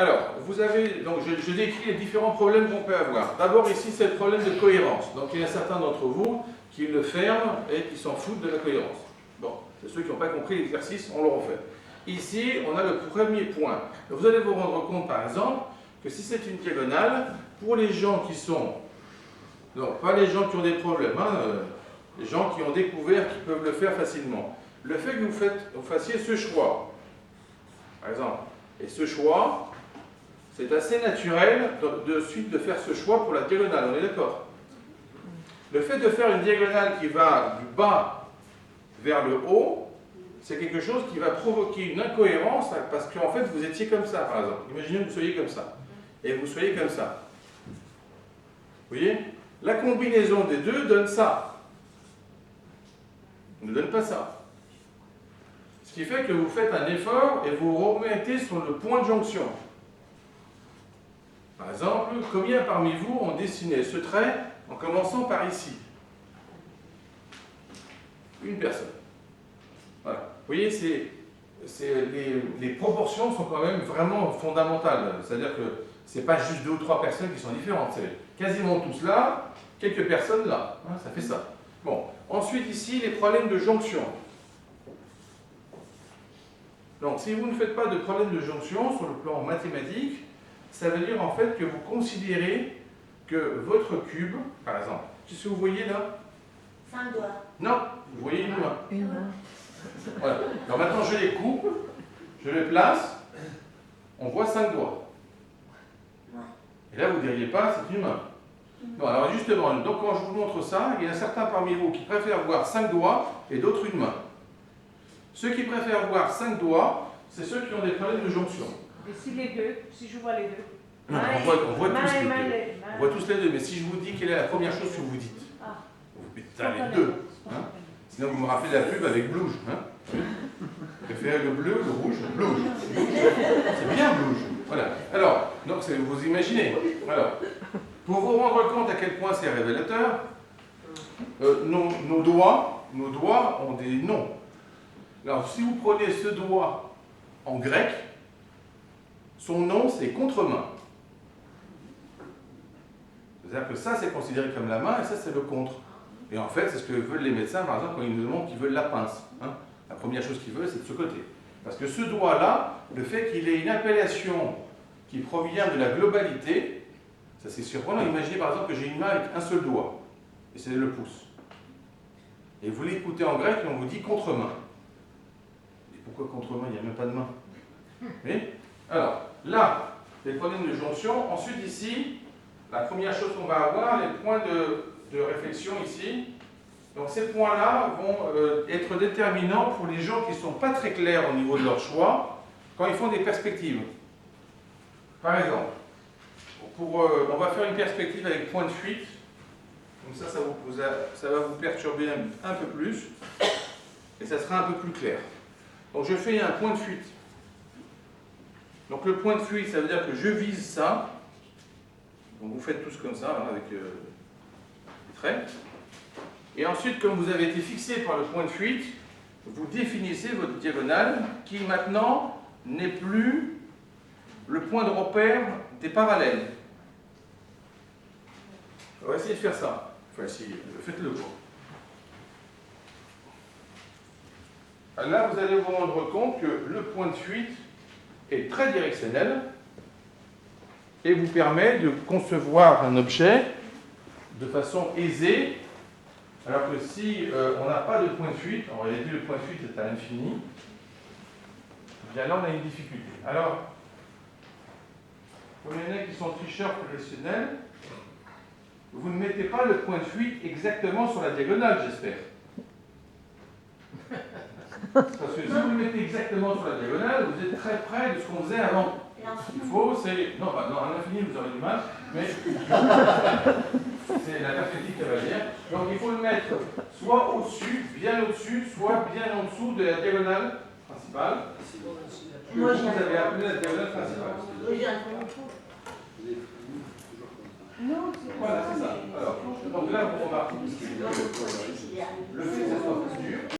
Alors, vous avez, donc je décris les différents problèmes qu'on peut avoir. D'abord ici, c'est le problème de cohérence. Donc il y a certains d'entre vous qui le ferment et qui s'en foutent de la cohérence. Bon, c'est ceux qui n'ont pas compris l'exercice, on le refait. Ici, on a le premier point. Vous allez vous rendre compte, par exemple, que si c'est une diagonale, pour les gens qui sont... Non, pas les gens qui ont des problèmes, les gens qui ont découvert qu'ils peuvent le faire facilement. Le fait que vous fassiez ce choix, par exemple, et ce choix, c'est assez naturel de suite de faire ce choix pour la diagonale, on est d'accord? Le fait de faire une diagonale qui va du bas vers le haut, c'est quelque chose qui va provoquer une incohérence parce qu'en fait vous étiez comme ça, par exemple. Imaginez que vous soyez comme ça, et vous soyez comme ça. Vous voyez? La combinaison des deux donne ça. Ne donne pas ça. Ce qui fait que vous faites un effort et vous remettez sur le point de jonction. Par exemple, combien parmi vous ont dessiné ce trait en commençant par ici? Une personne. Voilà. Vous voyez, les proportions sont quand même vraiment fondamentales. C'est-à-dire que ce n'est pas juste 2 ou 3 personnes qui sont différentes. C'est quasiment tous là, quelques personnes là. Ça fait ça. Bon. Ensuite, ici, les problèmes de jonction. Donc, si vous ne faites pas de problème de jonction sur le plan mathématique, ça veut dire en fait que vous considérez que votre cube, par exemple, qu'est-ce que vous voyez là? 5 doigts. Non, vous voyez une main. Une main. Voilà. Alors maintenant, je les coupe, je les place, on voit 5 doigts. Et là, vous ne diriez pas, c'est une main. Non, alors justement, donc quand je vous montre ça, il y en a certains parmi vous qui préfèrent voir 5 doigts et d'autres une main. Ceux qui préfèrent voir 5 doigts, c'est ceux qui ont des problèmes de jonction. Et si les deux, si je vois les deux? Non, on voit tous les deux. On voit tous les deux, mais si je vous dis quelle est la première chose que vous dites, vous dites putain, les deux. Hein? Sinon, vous me rappelez la pub avec Blouge. Hein? Vous préférez le bleu, le rouge, Blouge. C'est bien Blouge. Voilà. Alors, donc vous imaginez. Alors, pour vous rendre compte à quel point c'est révélateur, nos doigts ont des noms. Alors, si vous prenez ce doigt en grec, son nom c'est contre-main. C'est-à-dire que ça c'est considéré comme la main et ça c'est le contre. Et en fait, c'est ce que veulent les médecins, par exemple, quand ils nous demandent qu'ils veulent la pince. Hein. La première chose qu'ils veulent, c'est de ce côté. Parce que ce doigt-là, le fait qu'il ait une appellation qui provient de la globalité, ça c'est surprenant. Imaginez par exemple que j'ai une main avec un seul doigt, et c'est le pouce. Et vous l'écoutez en grec et on vous dit contre-main. Et pourquoi contre-main? Il n'y a même pas de main. Oui. Alors, là, les problèmes de jonction. Ensuite, ici, la première chose qu'on va avoir, les points de réflexion ici. Donc, ces points-là vont être déterminants pour les gens qui ne sont pas très clairs au niveau de leur choix quand ils font des perspectives. Par exemple, on va faire une perspective avec point de fuite. Donc ça va vous perturber un peu plus et ça sera un peu plus clair. Donc je fais un point de fuite. Donc le point de fuite, ça veut dire que je vise ça. Donc vous faites tous comme ça, hein, avec des traits. Et ensuite, comme vous avez été fixé par le point de fuite, vous définissez votre diagonale qui maintenant n'est plus le point de repère des parallèles. On va essayer de faire ça. Enfin, essayer, faites-le. Là, vous allez vous rendre compte que le point de fuite est très directionnel et vous permet de concevoir un objet de façon aisée, alors que si on n'a pas de point de fuite, en réalité le point de fuite est à l'infini, bien là on a une difficulté. Alors, comme il y en a qui sont tricheurs professionnels, vous ne mettez pas le point de fuite exactement sur la diagonale, j'espère. Parce que si vous le mettez exactement sur la diagonale, vous êtes très près de ce qu'on faisait avant. Il faut, c'est... Non, à l'infini, vous aurez du mal, mais c'est la perspective cavalière. Donc il faut le mettre soit au-dessus, bien au-dessus, soit bien en dessous de la diagonale principale. Que vous avez appelé la diagonale principale. Non, voilà, c'est ça. Alors, donc là, vous remarquez le fait que ça soit plus dur.